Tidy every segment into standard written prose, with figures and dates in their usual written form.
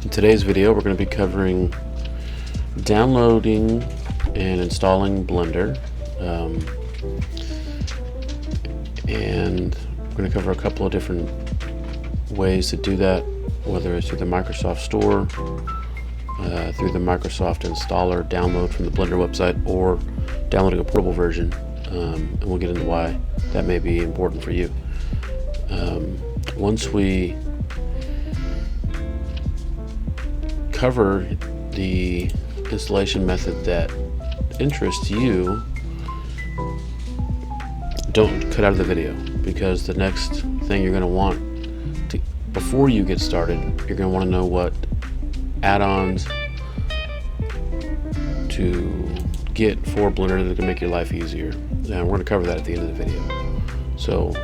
In today's video, we're going to be covering downloading and installing Blender, and we're going to cover a couple of different ways to do that, whether it's through the Microsoft Store, through the Microsoft installer download from the Blender website, or downloading a portable version, and we'll get into why that may be important for you. Once we cover the installation method that interests you, don't cut out of the video, because the next thing you're going to want to, before you get started, you're going to want to know what add-ons to get for Blender that can make your life easier. And we're going to cover that at the end of the video. So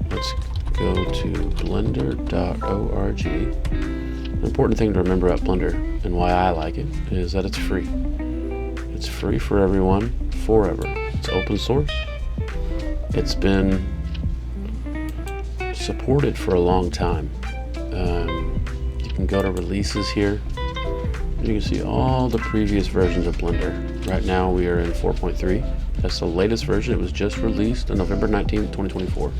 let's go to blender.org. An important thing to remember about Blender, and why I like it, is that it's free. It's free for everyone, forever. It's open source. It's been supported for a long time. You can go to releases here. You can see all the previous versions of Blender. Right now we are in 4.3. That's the latest version. It was just released on November 19th, 2024.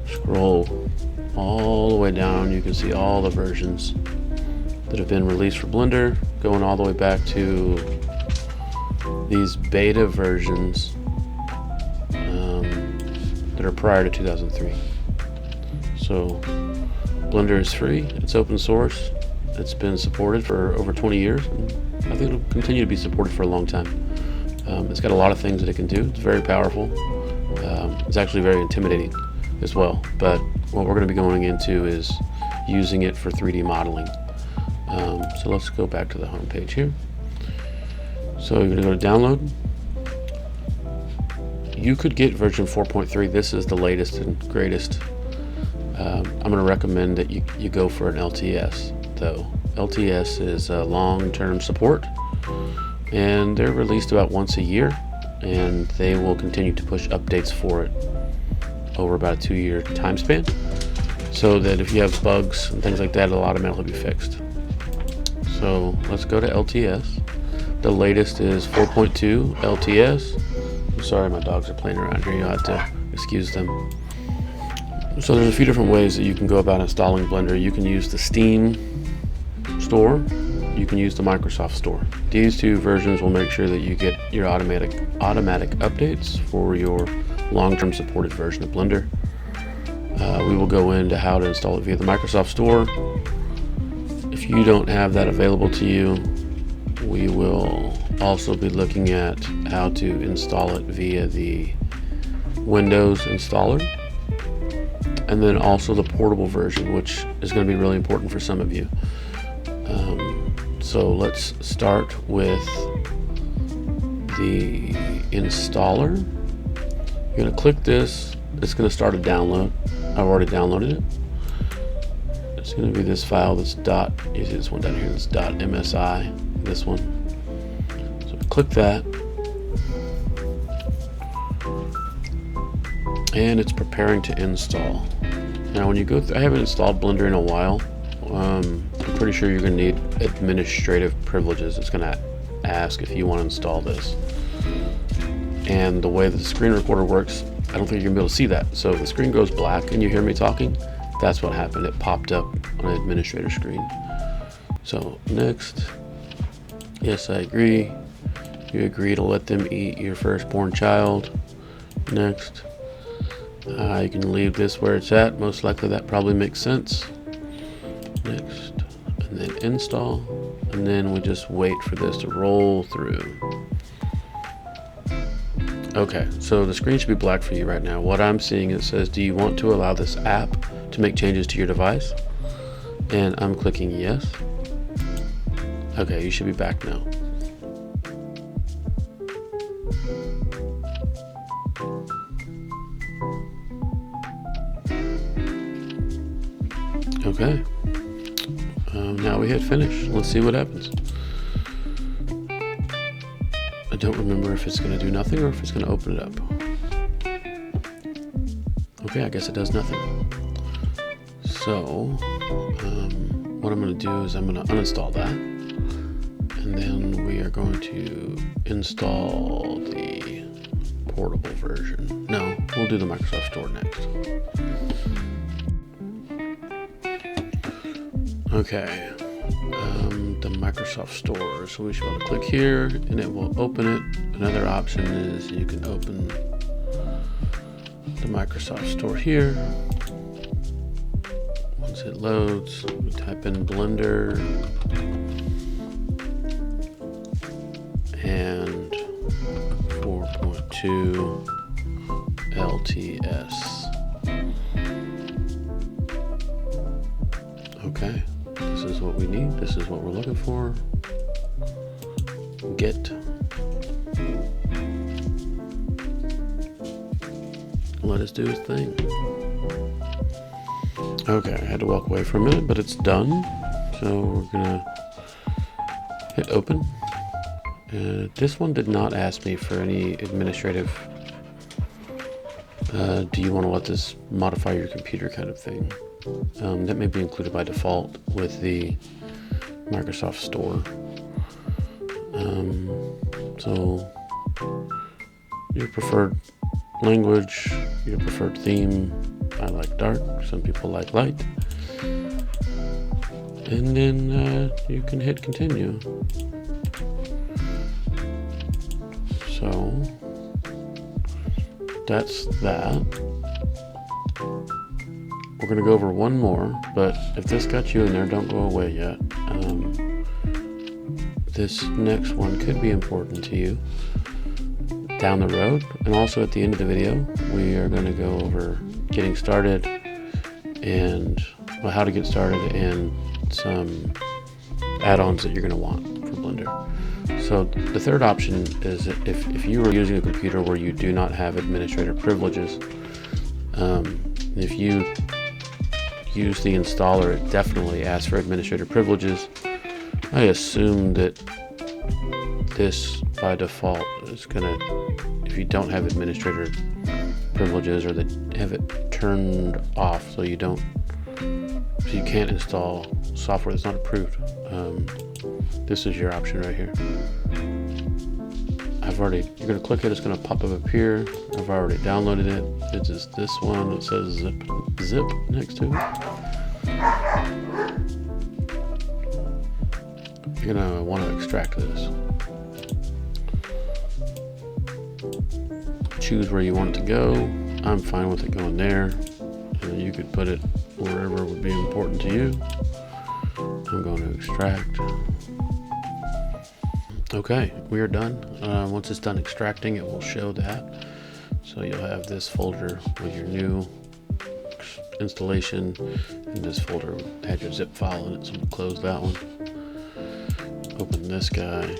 Scroll all the way down, you can see all the versions that have been released for Blender, going all the way back to these beta versions that are prior to 2003. So Blender is free, it's open source, it's been supported for over 20 years, and I think it'll continue to be supported for a long time. It's got a lot of things that it can do. It's very powerful. It's actually very intimidating as well, but what we're going to be going into is using it for 3D modeling. So let's go back to the home page here. So you're going to go to download. You could get version 4.3. This is the latest and greatest. I'm going to recommend that you go for an LTS, though. LTS is long-term support, and they're released about once a year, and they will continue to push updates for it over about a 2-year time span, so that if you have bugs and things like that, it'll automatically be fixed. So let's go to LTS. The latest is 4.2 LTS. I'm sorry, my dogs are playing around here. You'll have to excuse them. So there's a few different ways that you can go about installing Blender. You can use the Steam store. You can use the Microsoft store. These two versions will make sure that you get your automatic updates for your long-term supported version of Blender. We will go into how to install it via the Microsoft Store. If you don't have that available to you, we will also be looking at how to install it via the Windows installer, and then also the portable version, which is going to be really important for some of you. So let's start with the installer. You're going to click this. It's going to start a download. I've already downloaded it. It's going to be this file that's you see this one down here, this .msi, this one. So click that, and it's preparing to install. Now when you go through, I haven't installed Blender in a while. I'm pretty sure you're going to need administrative privileges. It's going to ask if you want to install this. And the way that the screen recorder works, I don't think you're going to be able to see that. So if the screen goes black and you hear me talking, that's what happened. It popped up on an administrator screen. So next, yes, I agree. You agree to let them eat your firstborn child. Next. You can leave this where it's at. Most likely that probably makes sense. Next, and then install, and then we just wait for this to roll through. Okay, so the screen should be black for you right now. What I'm seeing, it says, do you want to allow this app to make changes to your device? And I'm clicking yes. Okay, you should be back now. Okay. Now we hit finish. Let's see what happens. I don't remember if it's going to do nothing or if it's going to open it up. Okay, I guess it does nothing. So what I'm going to do is I'm going to uninstall that, and then we are going to install the portable version. No, we'll do the Microsoft Store next. Okay, the Microsoft Store. So we should be able to click here and it will open it. Another option is you can open the Microsoft Store here. Once it loads, we type in Blender and 4.2 LTS. Okay, this is what we need. This is what we're looking for. Get. Let us do its thing. Okay, I had to walk away for a minute, but it's done. So we're gonna hit open. This one did not ask me for any administrative, do you want to let this modify your computer kind of thing. That may be included by default with the Microsoft Store. So your preferred language, your preferred theme. I like dark, some people like light. And then you can hit continue. So that's that. We're going to go over one more, but if this got you in there, don't go away yet. This next one could be important to you down the road, and also at the end of the video we are going to go over getting started and how to get started and some add-ons that you're going to want for Blender. So the third option is if you are using a computer where you do not have administrator privileges, if you use the installer, it definitely asks for administrator privileges. I assume that this by default is gonna, if you don't have administrator privileges or that have it turned off so you can't install software that's not approved, this is your option right here. You're gonna click it, it's gonna pop up here. I've already downloaded it. It's just this one that says zip next to it. You're gonna want to extract this. Choose where you want it to go. I'm fine with it going there. You could put it wherever would be important to you. I'm going to extract. Okay, we are done. Once it's done extracting, it will show that. So you'll have this folder with your new installation, and this folder had your zip file in it, so we'll close that one. Open this guy,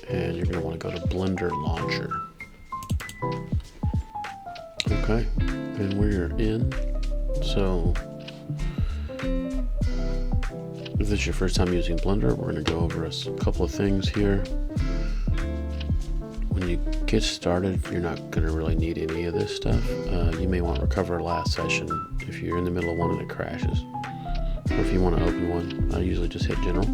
and you're going to want to go to Blender Launcher. Okay, and we're in. So if this is your first time using Blender, we're going to go over a couple of things here. When you get started, you're not going to really need any of this stuff. You may want to recover last session if you're in the middle of one and it crashes. Or if you want to open one, I usually just hit General.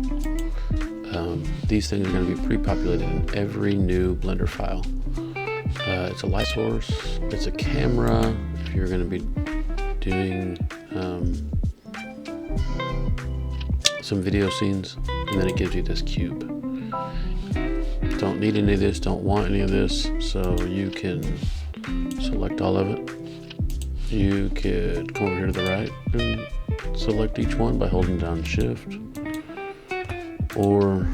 These things are going to be pre-populated in every new Blender file. It's a light source, it's a camera, if you're going to be doing some video scenes, and then it gives you this cube. Don't need any of this, don't want any of this, so you can select all of it. You could come over here to the right and select each one by holding down Shift, or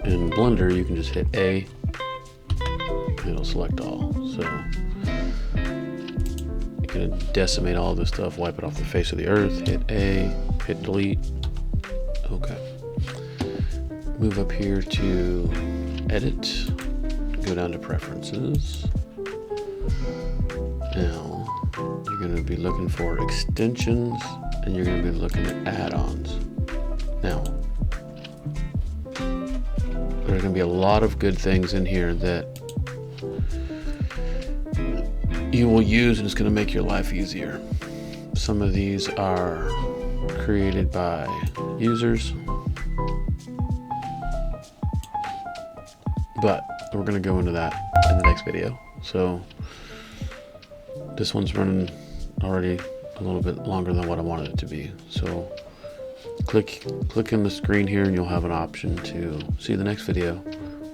in Blender you can just hit A and it'll select all. So you can decimate all this stuff, wipe it off the face of the earth, hit A, hit delete. Okay. Move up here to Edit, go down to Preferences. Now you're going to be looking for extensions, and you're going to be looking at add-ons. Now there's going to be a lot of good things in here that you will use, and it's going to make your life easier. Some of these are created by users, but we're going to go into that in the next video. So this one's running already a little bit longer than what I wanted it to be. So click in the screen here and you'll have an option to see the next video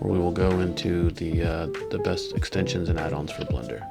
where we will go into the best extensions and add-ons for Blender.